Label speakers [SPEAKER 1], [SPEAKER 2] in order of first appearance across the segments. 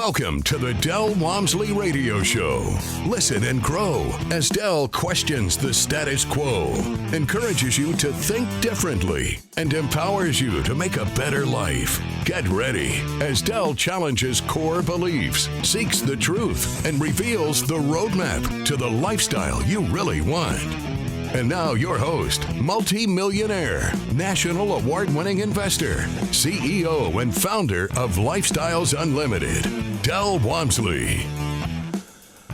[SPEAKER 1] Welcome to the Del Walmsley Radio Show. Listen and grow as Del questions the status quo, encourages you to think differently, and empowers you to make a better life. Get ready as Del challenges core beliefs, seeks the truth, and reveals the roadmap to the lifestyle you really want. And now your host, multi-millionaire, national award-winning investor, CEO and founder of Lifestyles Unlimited, Del Walmsley.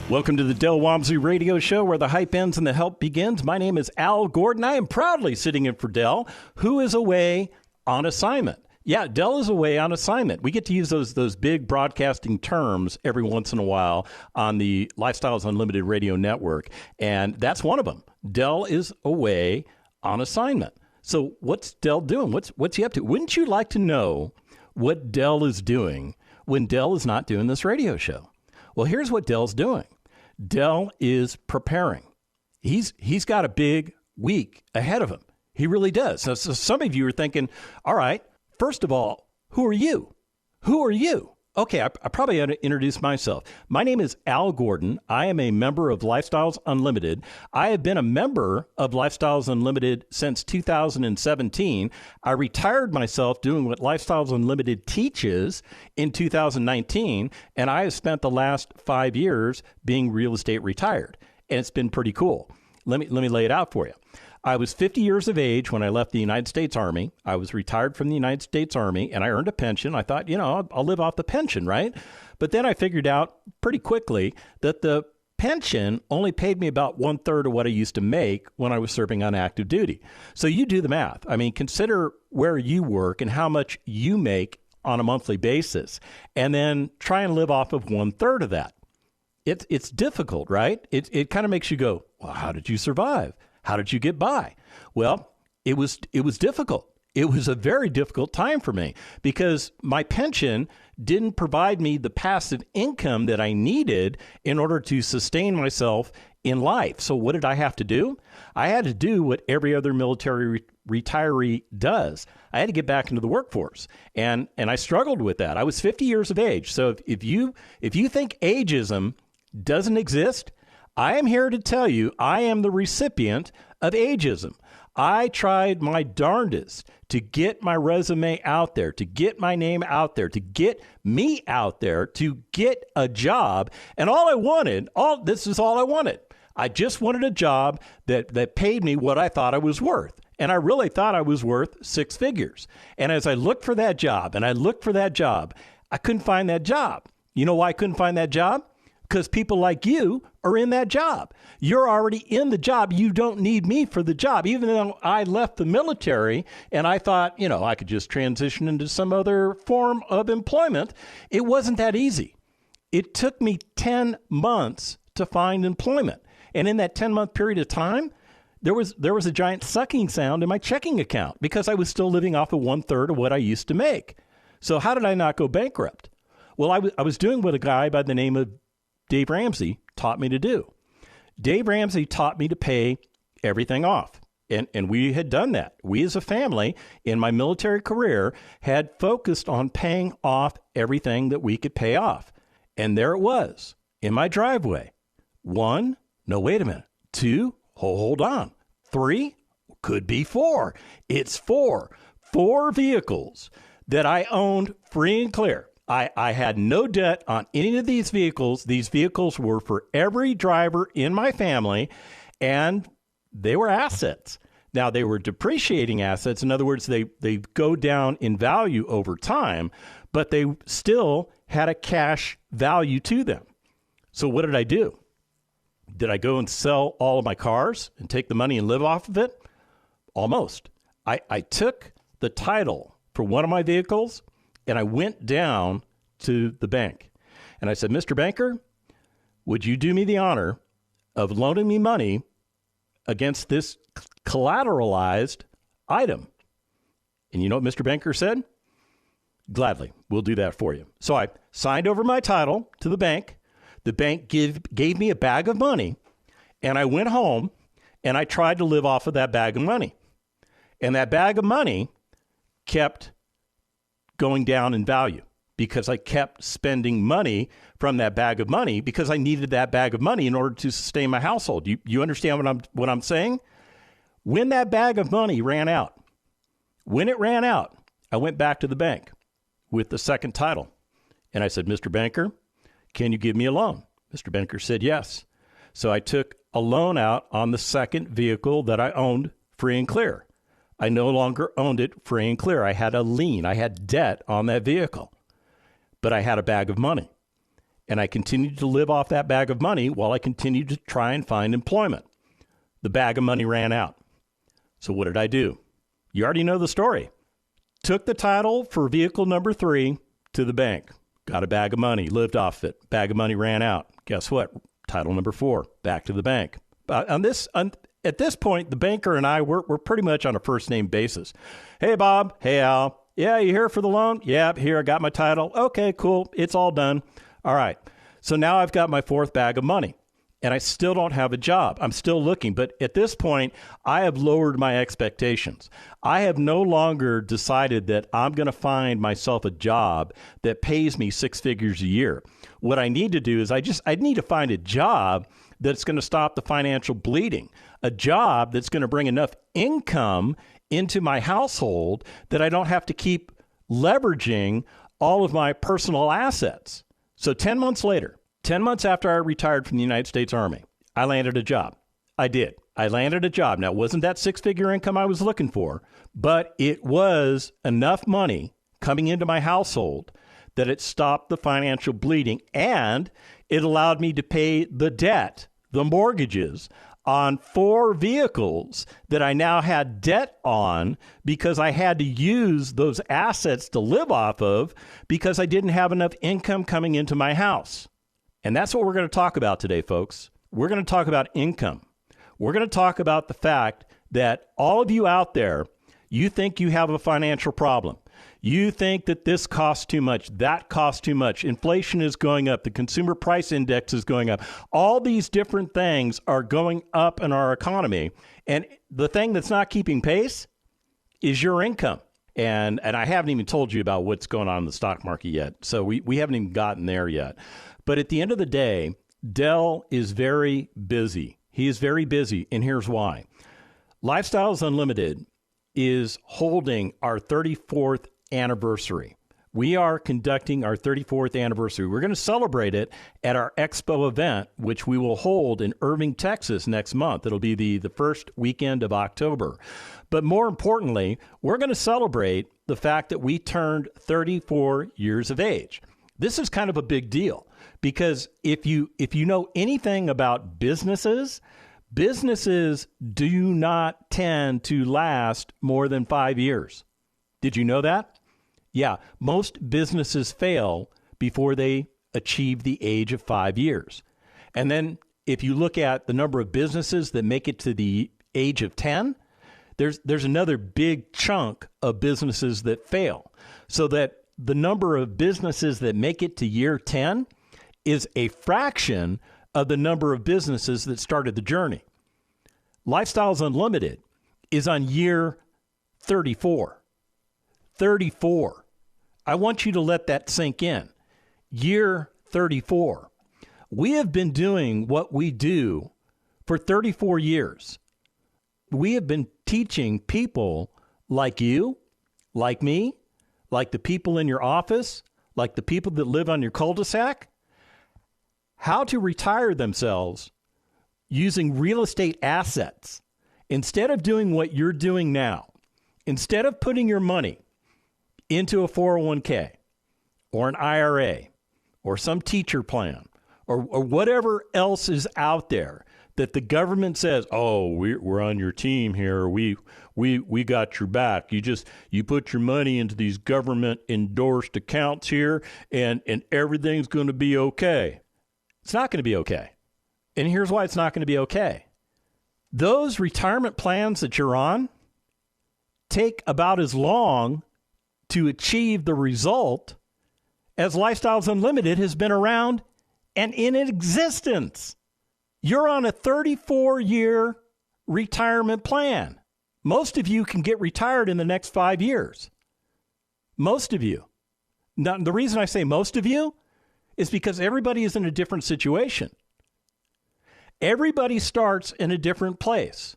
[SPEAKER 2] Welcome to the Del Walmsley Radio Show, where the hype ends and the help begins. My name is Al Gordon. I am proudly sitting in for Del, who is away on assignment. Yeah, Del is away on assignment. We get to use those big broadcasting terms every once in a while on the Lifestyles Unlimited Radio Network, and that's one of them. Del is away on assignment. So what's Del doing? What's he up to? Wouldn't you like to know what Del is doing when Del is not doing this radio show? Well, here's what Del's doing. Del is preparing. He's got a big week ahead of him. He really does. So some of you are thinking, all right, first of all, who are you? Who are you? Okay, I probably ought to introduce myself. My name is Al Gordon. I am a member of Lifestyles Unlimited. I have been a member of Lifestyles Unlimited since 2017. I retired myself doing what Lifestyles Unlimited teaches in 2019, and I have spent the last 5 years being real estate retired, and it's been pretty cool. Let me lay it out for you. I was 50 years of age when I left the United States Army. I was retired from the United States Army, and I earned a pension. I thought, I'll live off the pension, right? But then I figured out pretty quickly that the pension only paid me about 1/3 of what I used to make when I was serving on active duty. So you do the math. I mean, consider where you work and how much you make on a monthly basis, and then try and live off of 1/3 of that. It's difficult, right? It kind of makes you go, well, how did you survive? How did you get by? Well, it was difficult. It was a very difficult time for me because my pension didn't provide me the passive income that I needed in order to sustain myself in life. So what did I have to do? I had to do what every other military retiree does. I had to get back into the workforce, and I struggled with that. I was 50 years of age. So if you think ageism doesn't exist, I am here to tell you I am the recipient of ageism. I tried my darndest to get my resume out there, to get my name out there, to get me out there, to get a job. And this is all I wanted. I just wanted a job that paid me what I thought I was worth. And I really thought I was worth 6 figures. And as I looked for that job, I couldn't find that job. You know why I couldn't find that job? Because people like you are in that job. You're already in the job. You don't need me for the job. Even though I left the military and I thought, I could just transition into some other form of employment, it wasn't that easy. It took me 10 months to find employment. And in that 10-month period of time, there was a giant sucking sound in my checking account because I was still living off of 1/3 of what I used to make. So how did I not go bankrupt? Well, I was doing what a guy by the name of Dave Ramsey taught me to do. Dave Ramsey taught me to pay everything off. And we had done that. We as a family in my military career had focused on paying off everything that we could pay off. And there it was in my driveway. 1, no, wait a minute. 2, hold on. 3, could be 4. It's 4. 4 vehicles that I owned free and clear. I had no debt on any of these vehicles. These vehicles were for every driver in my family, and they were assets. Now, they were depreciating assets. In other words, they go down in value over time, but they still had a cash value to them. So what did I do? Did I go and sell all of my cars and take the money and live off of it? Almost. I took the title for one of my vehicles, and I went down to the bank. And I said, Mr. Banker, would you do me the honor of loaning me money against this collateralized item? And you know what Mr. Banker said? Gladly, we'll do that for you. So I signed over my title to the bank. The bank gave me a bag of money, and I went home, and I tried to live off of that bag of money. And that bag of money kept going down in value because I kept spending money from that bag of money because I needed that bag of money in order to sustain my household. You understand what I'm saying? When that bag of money ran out, I went back to the bank with the second title. And I said, Mr. Banker, can you give me a loan? Mr. Banker said yes. So I took a loan out on the second vehicle that I owned free and clear. I no longer owned it free and clear. I had a lien. I had debt on that vehicle. But I had a bag of money. And I continued to live off that bag of money while I continued to try and find employment. The bag of money ran out. So what did I do? You already know the story. Took the title for vehicle number 3 to the bank. Got a bag of money, lived off it. Bag of money ran out. Guess what? Title number 4, back to the bank. At this point, the banker and I, we're pretty much on a first name basis. Hey, Bob. Hey, Al. Yeah, you here for the loan? Yeah, here, I got my title. Okay, cool. It's all done. All right. So now I've got my 4th bag of money. And I still don't have a job. I'm still looking. But at this point, I have lowered my expectations. I have no longer decided that I'm going to find myself a job that pays me 6 figures a year. What I need to do is I need to find a job that's going to stop the financial bleeding, a job that's going to bring enough income into my household that I don't have to keep leveraging all of my personal assets. So 10 months later, 10 months after I retired from the United States Army, I landed a job. I did. I landed a job. Now, it wasn't that 6-figure income I was looking for, but it was enough money coming into my household that it stopped the financial bleeding, and it allowed me to pay the debt, the mortgages, on 4 vehicles that I now had debt on because I had to use those assets to live off of because I didn't have enough income coming into my house. And that's what we're going to talk about today, folks. We're going to talk about income. We're going to talk about the fact that all of you out there, you think you have a financial problem. You think that this costs too much, that costs too much. Inflation is going up. The consumer price index is going up. All these different things are going up in our economy. And the thing that's not keeping pace is your income. And I haven't even told you about what's going on in the stock market yet. So we haven't even gotten there yet. But at the end of the day, Del is very busy. He is very busy, and here's why. Lifestyles Unlimited is holding our 34th anniversary. We are conducting our 34th anniversary. We're going to celebrate it at our Expo event, which we will hold in Irving, Texas next month. It'll be the first weekend of October. But more importantly, we're going to celebrate the fact that we turned 34 years of age. This is kind of a big deal because if you know anything about businesses do not tend to last more than 5 years. Did you know that? Yeah, most businesses fail before they achieve the age of 5 years. And then if you look at the number of businesses that make it to the age of 10, there's another big chunk of businesses that fail. So that the number of businesses that make it to year 10 is a fraction of the number of businesses that started the journey. Lifestyles Unlimited is on year 34. 34. I want you to let that sink in. Year 34. We have been doing what we do for 34 years. We have been teaching people like you, like me, like the people in your office, like the people that live on your cul-de-sac, how to retire themselves using real estate assets. Instead of doing what you're doing now, instead of putting your money into a 401k or an IRA or some teacher plan or whatever else is out there that the government says, oh, we're on your team here. We got your back. You put your money into these government endorsed accounts here and everything's going to be okay. It's not going to be okay. And here's why it's not going to be okay. Those retirement plans that you're on take about as long to achieve the result as Lifestyles Unlimited has been around and in existence. You're on a 34-year retirement plan. Most of you can get retired in the next 5 years. Most of you. Now, the reason I say most of you is because everybody is in a different situation. Everybody starts in a different place.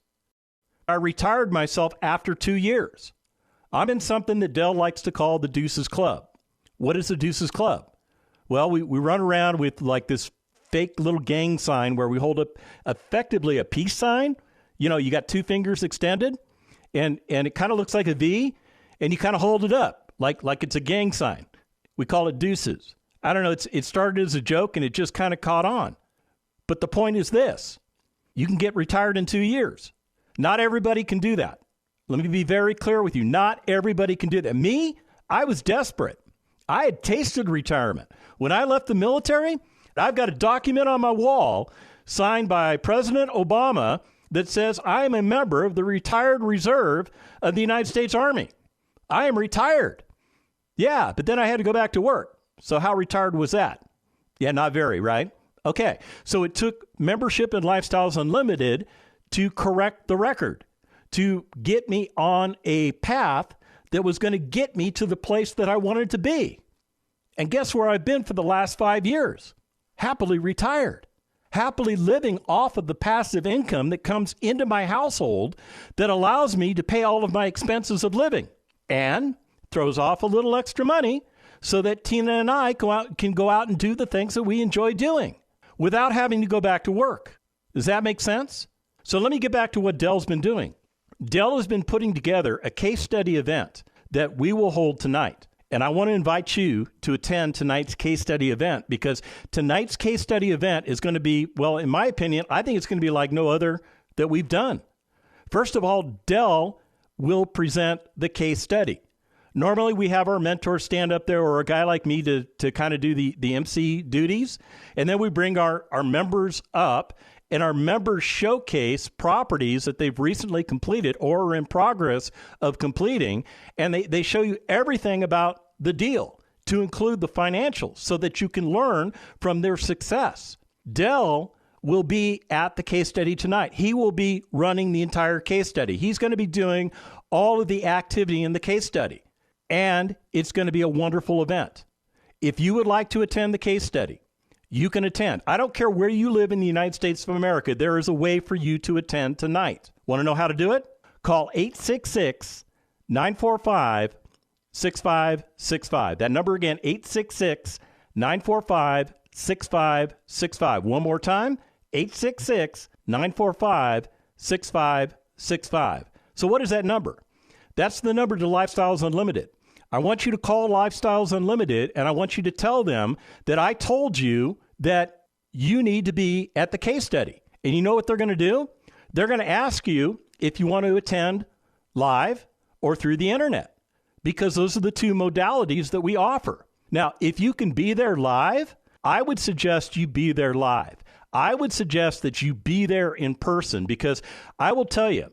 [SPEAKER 2] I retired myself after 2 years. I'm in something that Dell likes to call the Deuces Club. What is the Deuces Club? Well, we run around with like this fake little gang sign where we hold up effectively a peace sign. You know, you got two fingers extended and it kind of looks like a V, and you kind of hold it up like it's a gang sign. We call it Deuces. I don't know. It started as a joke and it just kind of caught on. But the point is this. You can get retired in 2 years. Not everybody can do that. Let me be very clear with you. Not everybody can do that. Me, I was desperate. I had tasted retirement. When I left the military, I've got a document on my wall signed by President Obama that says I am a member of the retired reserve of the United States Army. I am retired. Yeah, but then I had to go back to work. So how retired was that? Yeah, not very, right? Okay, so it took membership in Lifestyles Unlimited to correct the record, to get me on a path that was going to get me to the place that I wanted to be. And guess where I've been for the last 5 years? Happily retired, happily living off of the passive income that comes into my household that allows me to pay all of my expenses of living and throws off a little extra money so that Tina and I can go out and do the things that we enjoy doing without having to go back to work. Does that make sense? So let me get back to what Dell's been doing. Dell has been putting together a case study event that we will hold tonight. And I want to invite you to attend tonight's case study event, because tonight's case study event is going to be, well, in my opinion, I think it's going to be like no other that we've done. First of all, Dell will present the case study. Normally, we have our mentor stand up there, or a guy like me to kind of do the MC duties. And then we bring our members up, and our members showcase properties that they've recently completed or are in progress of completing. And they show you everything about the deal, to include the financials, so that you can learn from their success. Dell will be at the case study tonight. He will be running the entire case study. He's going to be doing all of the activity in the case study. And it's going to be a wonderful event. If you would like to attend the case study, you can attend. I don't care where you live in the United States of America. There is a way for you to attend tonight. Want to know how to do it? Call 866-945-6565. That number again, 866-945-6565. One more time, 866-945-6565. So what is that number? That's the number to Lifestyles Unlimited. I want you to call Lifestyles Unlimited, and I want you to tell them that I told you that you need to be at the case study. And you know what they're going to do? They're going to ask you if you want to attend live or through the internet, because those are the two modalities that we offer. Now, if you can be there live, I would suggest you be there live. I would suggest that you be there in person, because I will tell you,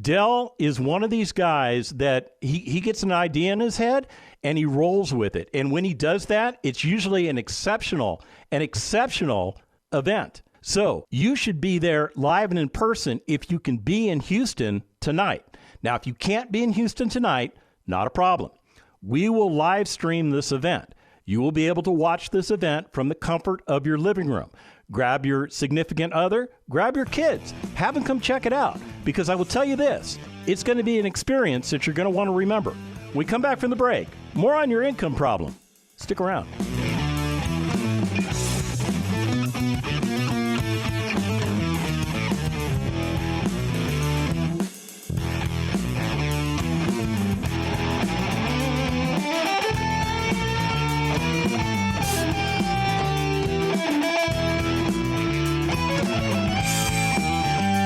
[SPEAKER 2] Dell is one of these guys that he gets an idea in his head and he rolls with it. And when he does that, it's usually an exceptional event. So you should be there live and in person if you can be in Houston tonight. Now, if you can't be in Houston tonight, not a problem. We will live stream this event. You will be able to watch this event from the comfort of your living room. Grab your significant other, grab your kids, have them come check it out, because I will tell you this, it's going to be an experience that you're going to want to remember. When we come back from the break, more on your income problem. Stick around.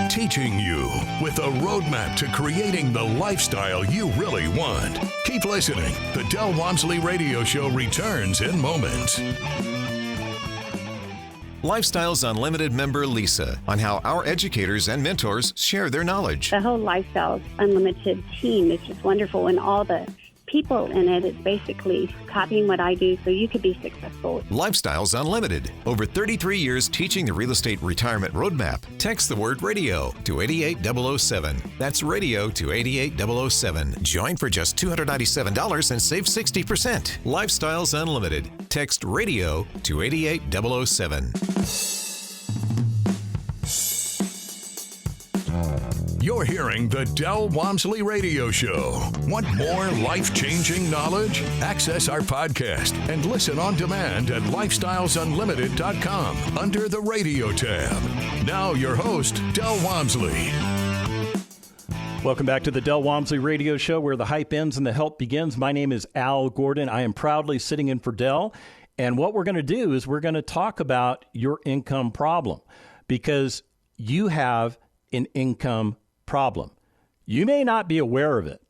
[SPEAKER 1] Teaching you with a roadmap to creating the lifestyle you really want. Keep listening. The Del Walmsley Radio Show returns in moments.
[SPEAKER 3] Lifestyles Unlimited member Lisa on how our educators and mentors share their knowledge.
[SPEAKER 4] The whole Lifestyles Unlimited team is just wonderful, and all the people in it. It's basically copying what I do so you could be successful.
[SPEAKER 3] Lifestyles Unlimited. Over 33 years teaching the real estate retirement roadmap. Text the word radio to 88007. That's radio to 88007. Join for just $297 and save 60%. Lifestyles Unlimited. Text radio to 88007.
[SPEAKER 1] You're hearing the Del Walmsley Radio Show. Want more life-changing knowledge? Access our podcast and listen on demand at lifestylesunlimited.com under the radio tab. Now your host, Del Walmsley.
[SPEAKER 2] Welcome back to the Del Walmsley Radio Show, where the hype ends and the help begins. My name is Al Gordon. I am proudly sitting in for Del. And what we're going to do is we're going to talk about your income problem, because you have an income problem. You may not be aware of it,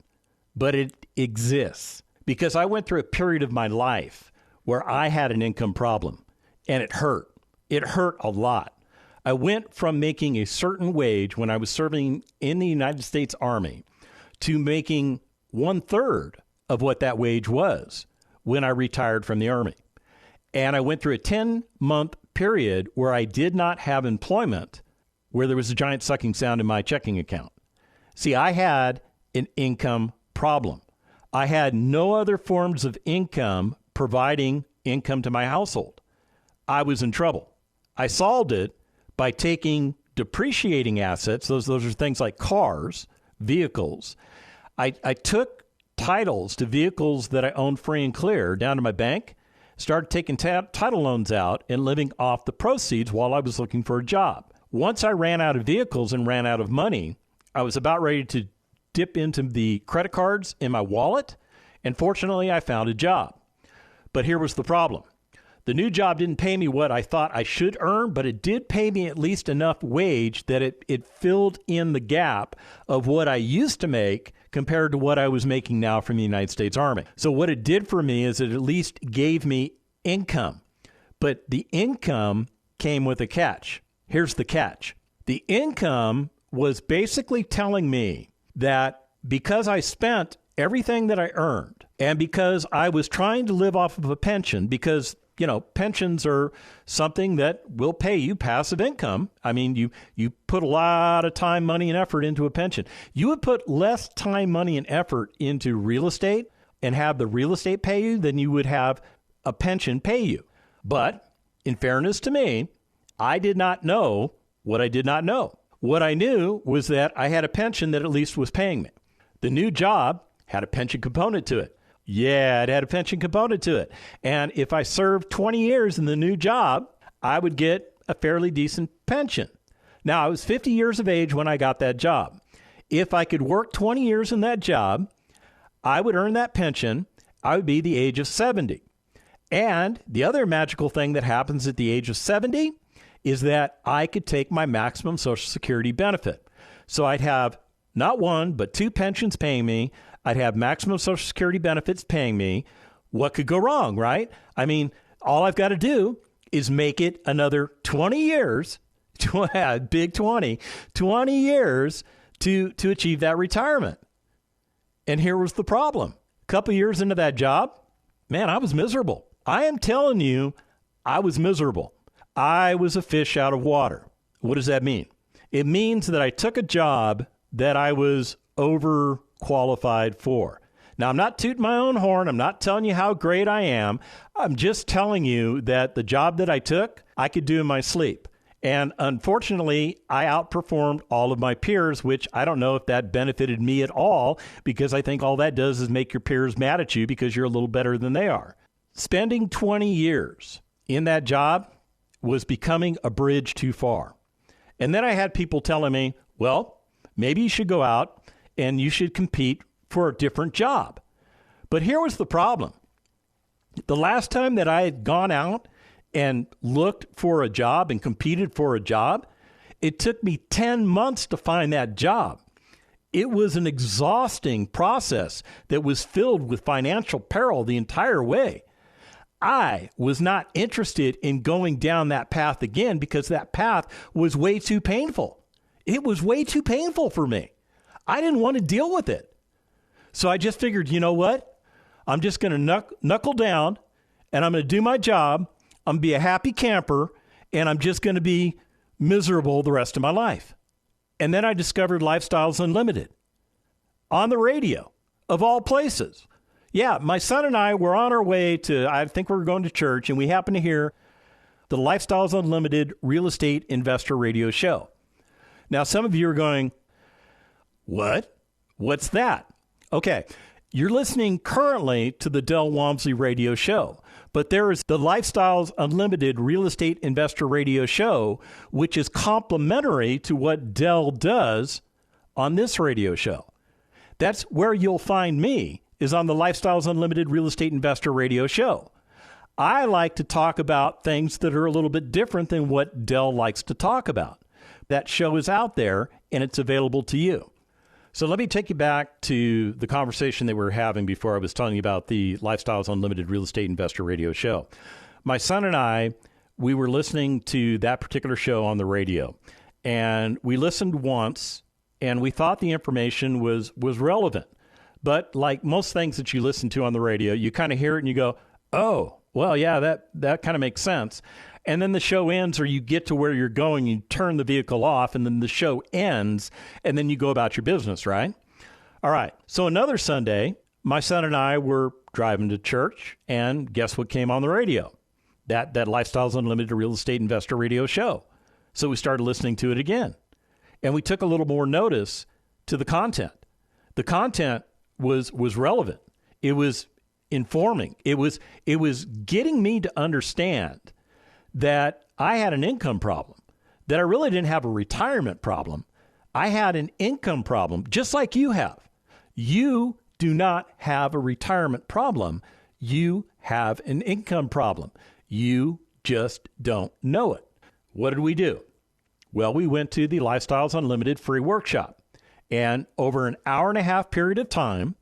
[SPEAKER 2] but it exists, because I went through a period of my life where I had an income problem, and it hurt. It hurt a lot. I went from making a certain wage when I was serving in the United States Army to making 1/3 of what that wage was when I retired from the Army. And I went through a 10-month period where I did not have employment, where there was a giant sucking sound in my checking account. See, I had an income problem. I had no other forms of income providing income to my household. I was in trouble. I solved it by taking depreciating assets. Those are things like cars, vehicles. I took titles to vehicles that I owned free and clear down to my bank, started taking title loans out and living off the proceeds while I was looking for a job. Once I ran out of vehicles and ran out of money, I was about ready to dip into the credit cards in my wallet, and fortunately, I found a job. But here was the problem. The new job didn't pay me what I thought I should earn, but it did pay me at least enough wage that it filled in the gap of what I used to make compared to what I was making now from the United States Army. So what it did for me is it at least gave me income. But the income came with a catch. Here's the catch. The income was basically telling me that because I spent everything that I earned, and because I was trying to live off of a pension, because, you know, pensions are something that will pay you passive income. I mean, you put a lot of time, money, and effort into a pension. You would put less time, money, and effort into real estate and have the real estate pay you than you would have a pension pay you. But in fairness to me, I did not know what I did not know. What I knew was that I had a pension that at least was paying me. The new job had a pension component to it. Yeah, it had a pension component to it. And if I served 20 years in the new job, I would get a fairly decent pension. Now, I was 50 years of age when I got that job. If I could work 20 years in that job, I would earn that pension. I would be the age of 70. And the other magical thing that happens at the age of 70 is that I could take my maximum Social Security benefit. So I'd have not one, but two pensions paying me. I'd have maximum Social Security benefits paying me. What could go wrong, right? I mean, all I've got to do is make it another 20 years, big 20 years to achieve that retirement. And here was the problem. A couple years into that job, man, I was miserable. I am telling you, I was miserable. I was a fish out of water. What does that mean? It means that I took a job that I was overqualified for. Now, I'm not tooting my own horn. I'm not telling you how great I am. I'm just telling you that the job that I took, I could do in my sleep. And unfortunately, I outperformed all of my peers, which I don't know if that benefited me at all, because I think all that does is make your peers mad at you because you're a little better than they are. Spending 20 years in that job was becoming a bridge too far. And then I had people telling me, well, maybe you should go out and you should compete for a different job. But here was the problem. The last time that I had gone out and looked for a job and competed for a job, it took me 10 months to find that job. It was an exhausting process that was filled with financial peril the entire way. I was not interested in going down that path again because that path was way too painful. It was way too painful for me. I didn't want to deal with it. So I just figured, you know what? I'm just going to knuckle down, and I'm going to do my job. I'm going to be a happy camper, and I'm just going to be miserable the rest of my life. And then I discovered Lifestyles Unlimited on the radio, of all places. Yeah, my son and I were on our way to, I think we were going to church, and we happened to hear the Lifestyles Unlimited Real Estate Investor Radio Show. Now, some of you are going, what? What's that? Okay, you're listening currently to the Del Walmsley Radio Show, but there is the Lifestyles Unlimited Real Estate Investor Radio Show, which is complementary to what Del does on this radio show. That's where you'll find me, is on the Lifestyles Unlimited Real Estate Investor Radio Show. I like to talk about things that are a little bit different than what Del likes to talk about. That show is out there, and it's available to you. So let me take you back to the conversation that we were having before I was telling you about the Lifestyles Unlimited Real Estate Investor Radio Show. My son and I, we were listening to that particular show on the radio, and we listened once, and we thought the information was relevant. But like most things that you listen to on the radio, you kind of hear it and you go, oh, well, yeah, that kind of makes sense. And then the show ends, or you get to where you're going, you turn the vehicle off, and then the show ends, and then you go about your business, right? All right. So another Sunday, my son and I were driving to church, and guess what came on the radio? That Lifestyles Unlimited Real Estate Investor Radio Show. So we started listening to it again, and we took a little more notice to the content. The content was relevant. It was informing. It was getting me to understand that I had an income problem, that I really didn't have a retirement problem. I had an income problem, just like you have. You do not have a retirement problem. You have an income problem. You just don't know it. What did we do? Well, we went to the Lifestyles Unlimited free workshop. And over an hour-and-a-half period of time,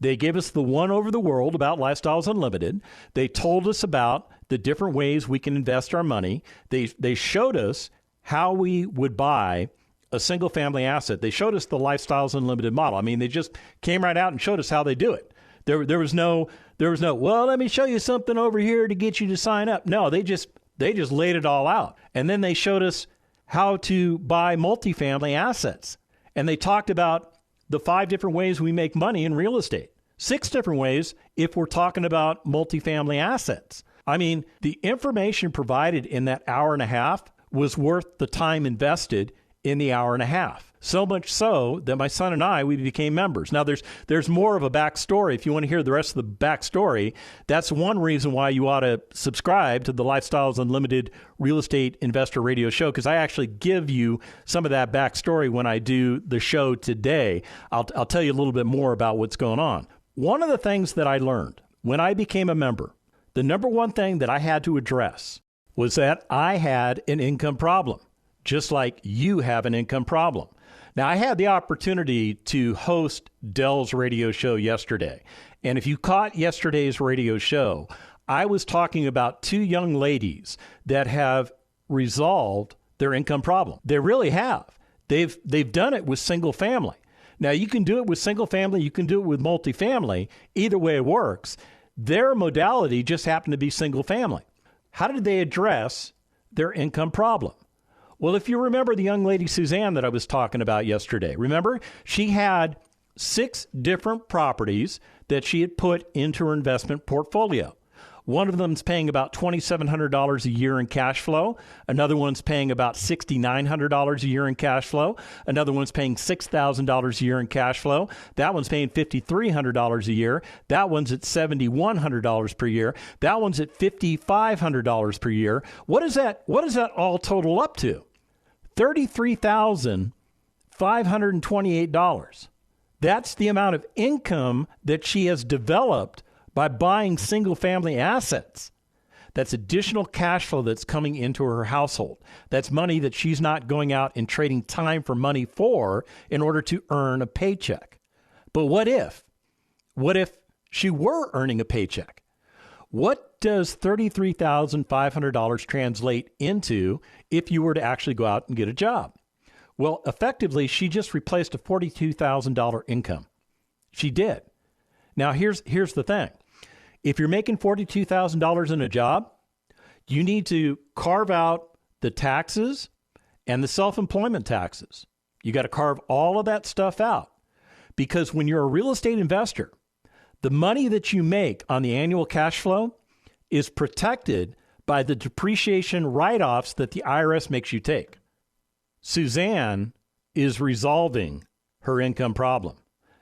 [SPEAKER 2] they gave us the one over the world about Lifestyles Unlimited. They told us about the different ways we can invest our money. They showed us how we would buy a single family asset. They showed us the Lifestyles Unlimited model. I mean, they just came right out and showed us how they do it. There was no, well, let me show you something over here to get you to sign up. No, they just laid it all out. And then they showed us how to buy multifamily assets. And they talked about the 5 different ways we make money in real estate. 6 different ways if we're talking about multifamily assets. I mean, the information provided in that hour and a half was worth the time invested in the hour and a half. So much so that my son and I, we became members. Now, there's more of a backstory. If you want to hear the rest of the backstory, that's one reason why you ought to subscribe to the Lifestyles Unlimited Real Estate Investor Radio Show, because I actually give you some of that backstory when I do the show today. I'll tell you a little bit more about what's going on. One of the things that I learned when I became a member, the number one thing that I had to address was that I had an income problem, just like you have an income problem. Now, I had the opportunity to host Del's radio show yesterday. And if you caught yesterday's radio show, I was talking about 2 young ladies that have resolved their income problem. They really have. They've done it with single family. Now, you can do it with single family. You can do it with multifamily. Either way it works. Their modality just happened to be single family. How did they address their income problem? Well, if you remember the young lady, Suzanne, that I was talking about yesterday, remember? She had 6 different properties that she had put into her investment portfolio. One of them's paying about $2,700 a year in cash flow. Another one's paying about $6,900 a year in cash flow. Another one's paying $6,000 a year in cash flow. That one's paying $5,300 a year. That one's at $7,100 per year. That one's at $5,500 per year. What does that all total up to? $33,528. That's the amount of income that she has developed by buying single-family assets. That's additional cash flow that's coming into her household. That's money that she's not going out and trading time for money for in order to earn a paycheck. But what if she were earning a paycheck? What does $33,500 translate into if you were to actually go out and get a job? Well, effectively, she just replaced a $42,000 income. She did. Now, here's the thing. If you're making $42,000 in a job, you need to carve out the taxes and the self-employment taxes. You got to carve all of that stuff out, because when you're a real estate investor, the money that you make on the annual cash flow is protected by the depreciation write-offs that the IRS makes you take. Suzanne is resolving her income problem.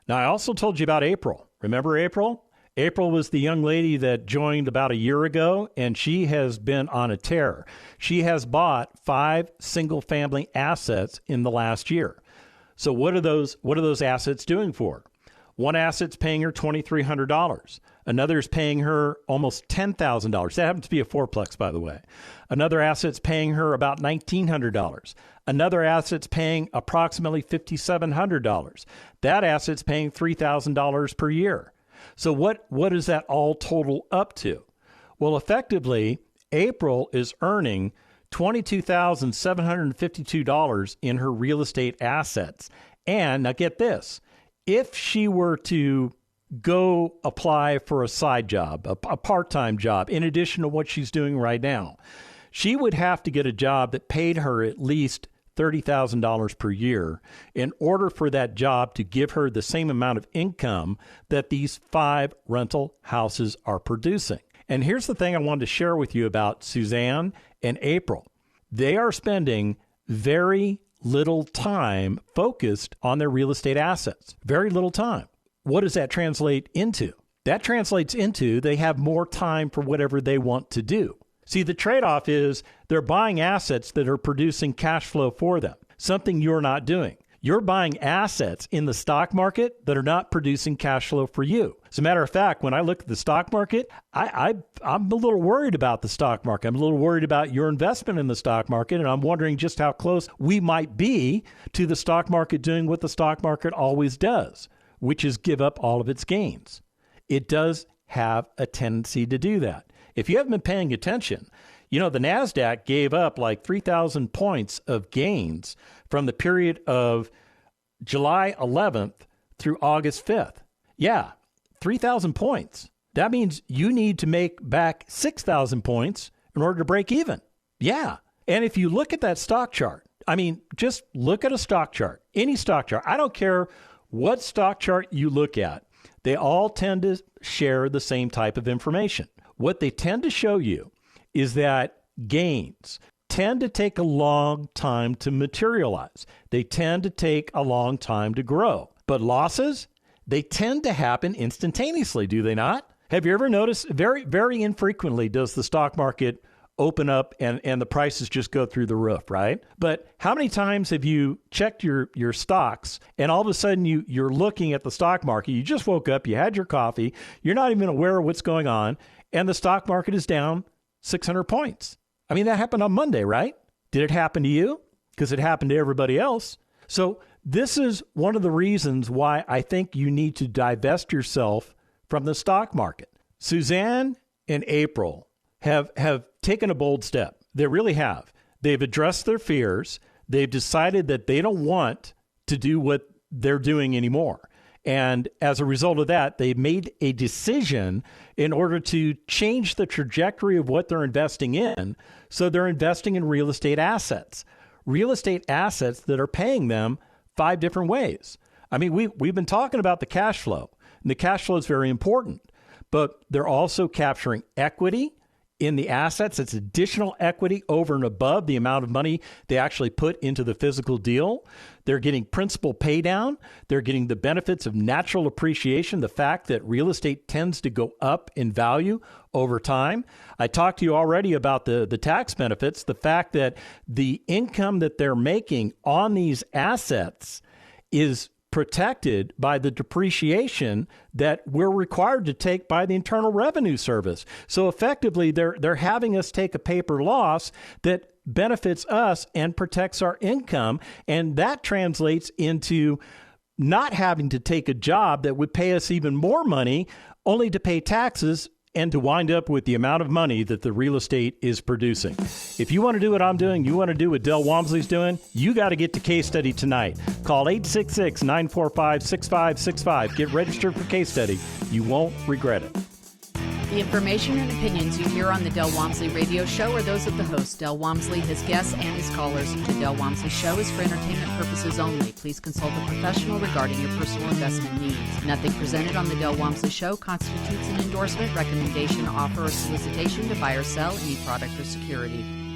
[SPEAKER 2] Now, I also told you about April. Remember April? April was the young lady that joined about a year ago, and she has been on a tear. She has bought 5 single-family assets in the last year. So what are those assets doing for her? One asset's paying her $2,300. Another's paying her almost $10,000. That happens to be a fourplex, by the way. Another asset's paying her about $1,900. Another asset's paying approximately $5,700. That asset's paying $3,000 per year. So what does that all total up to? Well, effectively, April is earning $22,752 in her real estate assets. And now get this, if she were to go apply for a side job, a part-time job, in addition to what she's doing right now, she would have to get a job that paid her at least $30,000 per year in order for that job to give her the same amount of income that these 5 rental houses are producing. And here's the thing I wanted to share with you about Suzanne and April. They are spending very little time focused on their real estate assets. Very little time. What does that translate into? That translates into they have more time for whatever they want to do. See, the trade-off is they're buying assets that are producing cash flow for them, something you're not doing. You're buying assets in the stock market that are not producing cash flow for you. As a matter of fact, when I look at the stock market, I'm a little worried about the stock market. I'm a little worried about your investment in the stock market, and I'm wondering just how close we might be to the stock market doing what the stock market always does, which is give up all of its gains. It does have a tendency to do that. If you haven't been paying attention, you know, the NASDAQ gave up like 3,000 points of gains from the period of July 11th through August 5th. Yeah, 3,000 points. That means you need to make back 6,000 points in order to break even. Yeah. And if you look at that stock chart, I mean, just look at a stock chart, any stock chart. I don't care what stock chart you look at. They all tend to share the same type of information. What they tend to show you is that gains tend to take a long time to materialize. They tend to take a long time to grow. But losses, they tend to happen instantaneously, do they not? Have you ever noticed, very, very infrequently does the stock market open up and the prices just go through the roof, right? But how many times have you checked your stocks and all of a sudden you're looking at the stock market, you just woke up, you had your coffee, you're not even aware of what's going on, and the stock market is down 600 points. I mean, that happened on Monday, right? Did it happen to you? Because it happened to everybody else. So this is one of the reasons why I think you need to divest yourself from the stock market. Suzanne and April have taken a bold step. They really have. They've addressed their fears. They've decided that they don't want to do what they're doing anymore. And as a result of that, they made a decision in order to change the trajectory of what they're investing in. So they're investing in real estate assets that are paying them 5 different ways. I mean, we've been talking about the cash flow, and the cash flow is very important, but they're also capturing equity in the assets. It's additional equity over and above the amount of money they actually put into the physical deal. They're getting principal pay down. They're getting the benefits of natural appreciation, the fact that real estate tends to go up in value over time. I talked to you already about the tax benefits, the fact that the income that they're making on these assets is protected by the depreciation that we're required to take by the Internal Revenue Service. So effectively, they're having us take a paper loss that benefits us and protects our income, and that translates into not having to take a job that would pay us even more money, only to pay taxes and to wind up with the amount of money that the real estate is producing. If you want to do what I'm doing, you want to do what Del Walmsley's doing, you got to get to Case Study tonight. Call 866-945-6565. Get registered for Case Study. You won't regret it.
[SPEAKER 5] The information and opinions you hear on the Del Walmsley Radio Show are those of the host, Del Walmsley, his guests, and his callers. The Del Walmsley Show is for entertainment purposes only. Please consult a professional regarding your personal investment needs. Nothing presented on the Del Walmsley Show constitutes an endorsement, recommendation, offer, or solicitation to buy or sell any product or security.